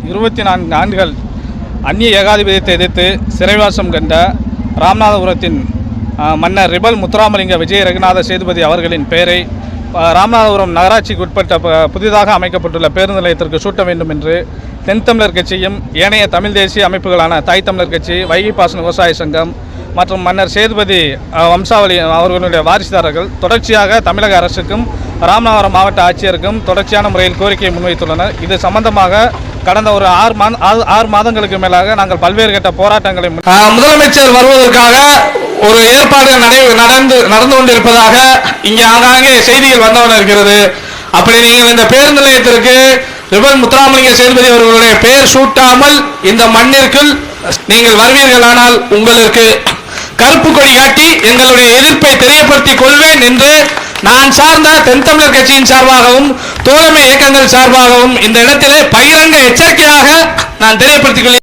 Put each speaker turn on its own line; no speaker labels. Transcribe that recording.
24 ஆண்டுகள் அந்நிய ஏகாதிபத்தியத்தை எதிர்த்து சிறைவாசம் கண்ட ராமநாதபுரத்தின் மன்னர் ரிபல் முத்துராமலிங்க விஜய ரகுநாத சேதுபதி அவர்களின் பெயரை ராமநாதபுரம் நகராட்சிக்கு உட்பட்ட புதிதாக அமைக்கப்பட்டுள்ள பேருந்து நிலையத்திற்கு சூட்ட வேண்டும் என்று தென் தமிழர் கட்சியும் ஏனைய தமிழ் தேசிய அமைப்புகளான தாய் தமிழர் கட்சி, வைகை பாசன விவசாய சங்கம் மற்றும் மன்னர் சேதுபதி வம்சாவளி அவர்களுடைய வாரிசுதாரர்கள் தொடர்ச்சியாக தமிழக அரசுக்கும் ராமநாதபுரம் மாவட்ட ஆட்சியருக்கும் தொடர்ச்சியான முறையில் கோரிக்கையை முன்வைத்துள்ளனர். இது சம்பந்தமாக கடந்த ஒரு 6 மாதங்களுக்கு மேலாக நாங்கள் பல்வேறு கட்ட போராட்டங்களை
முதலமைச்சர் வருவதற்காக ஒரு ஏற்பாடுகள் நடந்து கொண்டிருப்பதாக இங்கே ஆங்காங்கே செய்திகள் வந்தவன இருக்கிறது. அப்படி நீங்கள் இந்த பேருந்து நிலையத்திற்கு ரிபல் முத்துராமலிங்க சேதுபதி அவர்களுடைய பெயர் சூட்டாமல் இந்த மண்ணிற்குள் நீங்கள் வருவீர்களானால் உங்களுக்கு கருப்பு கொடி காட்டி எங்களுடைய எதிர்ப்பை தெரியப்படுத்திக் கொள்வேன் என்று நான் சார்ந்த தென் தமிழர் கட்சியின் சார்பாகவும் தோழமை இயக்கங்கள் சார்பாகவும் இந்த இடத்திலே பகிரங்க எச்சரிக்கையாக நான் தெரியப்படுத்திக் கொள்கிறேன்.